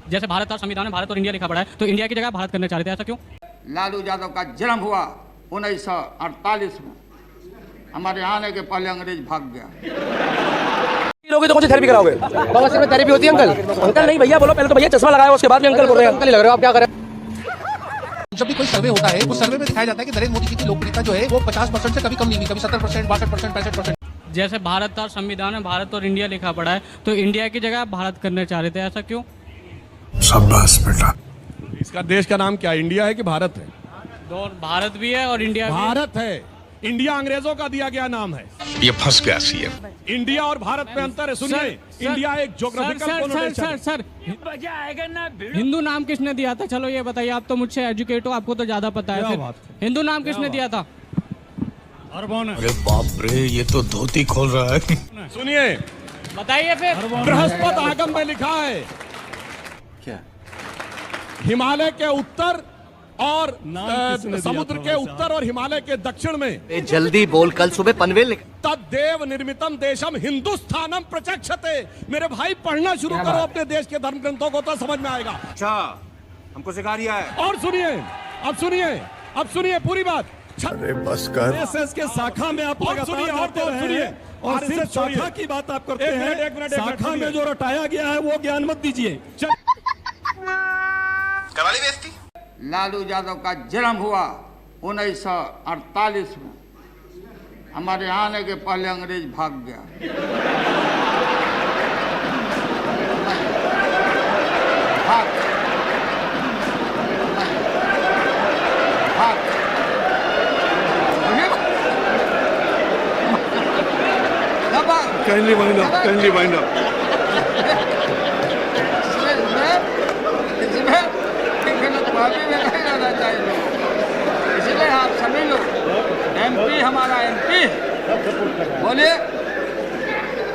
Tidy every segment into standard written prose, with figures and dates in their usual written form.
जैसे भारत का संविधान में भारत और इंडिया लिखा पड़ा है, तो इंडिया की जगह भारत करना चाह रहे थे, ऐसा क्यों? लालू यादव का जन्म हुआ 1948 में। हमारे आने के पहले अंग्रेज भाग गया। लोगे तो कौन सी थेरेपी कराओगे? बाबा सिर में थेरेपी होती है अंकल? अंकल नहीं भैया, बोलो पहले तो भैया चश्मा लगाया, उसके बाद में अंकल बोल रहे हैं। अंकल ही लग रहे हो, आप क्या करें? जब भी कोई सर्वे होता है, उस सर्वे में दिखाया जाता है कि नरेंद्र मोदी जी की लोकप्रियता जो है वो 50% से कभी कम नहीं हुई, कभी 70%, 62%, 65%। जैसे भारत का संविधान में भारत और इंडिया लिखा पड़ा है, तो इंडिया की जगह भारत करना चाह रहे थे, ऐसा क्यों? शाबाश बेटा। इसका देश का नाम क्या है, इंडिया है कि भारत है? दोनों, भारत भी है और इंडिया भी है। भारत है। इंडिया अंग्रेजों का दिया गया नाम है। ये फंस गया सीएम। इंडिया और भारत में अंतर है, सुनिए। इंडिया एक ज्योग्राफिकल कोनोटेशन। सर हिंदू नाम किसने दिया था? चलो ये बताइए, आप तो मुझसे एजुकेट हो, आपको तो ज्यादा पता है। फिर हिंदू नाम किसने दिया था? अरे बाप रे, ये तो धोती खोल रहा है। सुनिए, बताइए फिर। बृहस्पति आगम में लिखा है क्या? हिमालय के उत्तर और समुद्र के उत्तर और हिमालय के दक्षिण में जल्दी बोल, कल सुबह पनवेल तद्देव निर्मितम देशम हिंदुस्थानम प्रचक्षते। मेरे भाई पढ़ना शुरू करो अपने देश के धर्म ग्रंथों को, तो समझ में आएगा। अच्छा, हमको सिखा रिया है। और सुनिए, अब सुनिए पूरी बात। अरे बस कर। आरएसएस के शाखा में आप लगातार और सिर्फ शाखा की बात आप करते हैं। एक मिनट, शाखा में जो रटाया गया है वो ज्ञान मत दीजिए। करवाली बेइज्जती। लालू यादव का जन्म हुआ 1948 में। हमारे आने के पहले अंग्रेज भाग गया। भाग भाग kindly wind up, kindly wind up. इसलिए आप सभी लोग, एमपी हमारा एमपी, बोलिए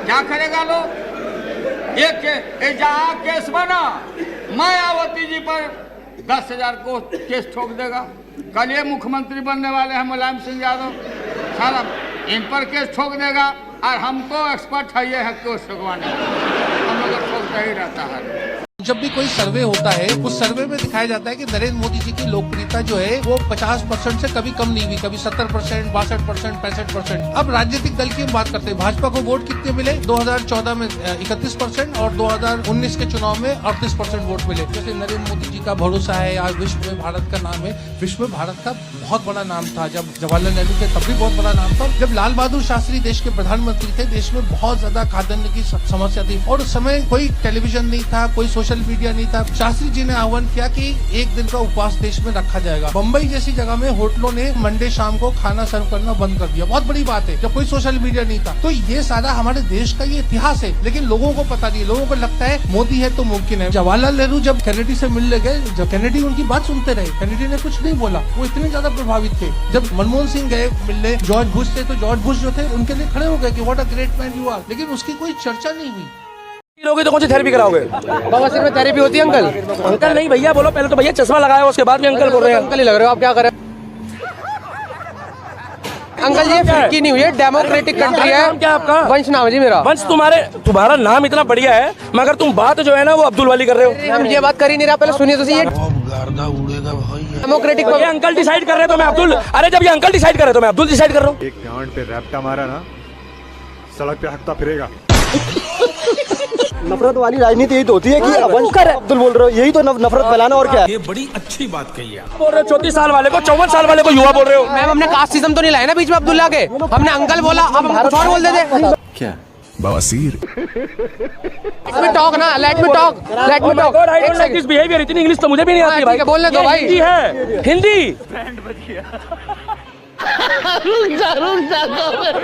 क्या करेगा लोग? एक केस बना, मायावती जी पर 10,000 को केस ठोक देगा। कल ये मुख्यमंत्री बनने वाले हैं मुलायम सिंह यादव, सारा इन पर केस ठोक देगा। और हम तो एक्सपर्ट है, ये है केस ठोकवाने, हम लोग ठोकता ही रहता है। जब भी कोई सर्वे होता है, उस सर्वे में दिखाया जाता है कि नरेंद्र मोदी जी की लोकप्रियता जो है वो 50% से कभी कम नहीं हुई, कभी 70%, 62%, 65%। अब राजनीतिक दल की हम बात करते हैं। भाजपा को वोट कितने मिले? 2014 में 31% और 2019 के चुनाव में 38% वोट मिले। जैसे नरेंद्र मोदी जी का भरोसा है, आज विश्व में भारत का नाम है। विश्व में भारत का बहुत बड़ा नाम था जब जवाहरलाल नेहरू थे, तब भी बहुत बड़ा नाम था। जब लाल बहादुर शास्त्री देश के प्रधानमंत्री थे, देश में बहुत ज्यादा खाद्यान्न की समस्या थी और उस समय कोई टेलीविजन नहीं था, कोई सोशल मीडिया नहीं था। शास्त्री जी ने आह्वान किया कि एक दिन का उपवास देश में रखा जाएगा। बम्बई जैसी जगह में होटलों ने मंडे शाम को खाना सर्व करना बंद कर दिया। बहुत बड़ी बात है, जब कोई सोशल मीडिया नहीं था। तो ये सारा हमारे देश का ये इतिहास है, लेकिन लोगों को पता नहीं। लोगों को लगता है मोदी है तो मुमकिन है। जवाहरलाल नेहरू जब कैनेडी से मिलने गए, जब कैनेडी उनकी बात सुनते रहे, कैनेडी ने कुछ नहीं बोला, वो इतने ज्यादा प्रभावित थे। जब मनमोहन सिंह गए मिलने जॉर्ज बुश थे, तो जॉर्ज बुश जो थे उनके लिए खड़े हो गए कि what a great man you are, लेकिन उसकी कोई चर्चा नहीं हुई। लोगे तो कौन सी थेरेपी कराओगे? बाबा सिर में थेरेपी होती है अंकल? अंकल नहीं भैया, बोलो पहले तो भैया चश्मा लगाया, उसके बाद में अंकल बोल रहे हैं। अंकल ही लग रहे हो, आप क्या करें? अंकल जी ये फिरकी नहीं हुई है, डेमोक्रेटिक कंट्री है। नाम क्या आपका? वंश नाम है जी मेरा। वंश तुम्हारा नाम इतना बढ़िया है, मगर तुम बात जो है ना वो अब्दुल वाली कर रहे हो। हम ये बात कर ही नहीं रहा, पहले सुनिए तो सही। ये उड़ेगा भाई। डेमोक्रेटिक ये अंकल डिसाइड कर रहे तो मैं अब्दुल, अरे जब ये अंकल डिसाइड कर रहे तो मैं अब्दुल डिसाइड कर रहा हूँ। एक गांड पे रैप्टा मारा ना, सड़क पे हकता फिरेगा। नफरत वाली राजनीति यही तो होती है कि अब्दुल बोल रहे हो, यही तो नफरत फैलाना, और क्या है? ये बड़ी अच्छी बात कही है। बोल रहे हो 34 साल वाले को, 54 साल वाले को युवा बोल रहे हो। मैम हमने कास्टिज्म तो नहीं लाया ना बीच में अब्दुल्ला के, हमने अंकल बोला, अब हम कुछ और बोल देते। क्या बवासीर? लेट मी टॉक ना, let me talk. I don't like this behaviour. इतनी इंग्लिश तो मुझे भी नहीं आती भाई। बोलने दो भाई। हिंदी है, हिंदी।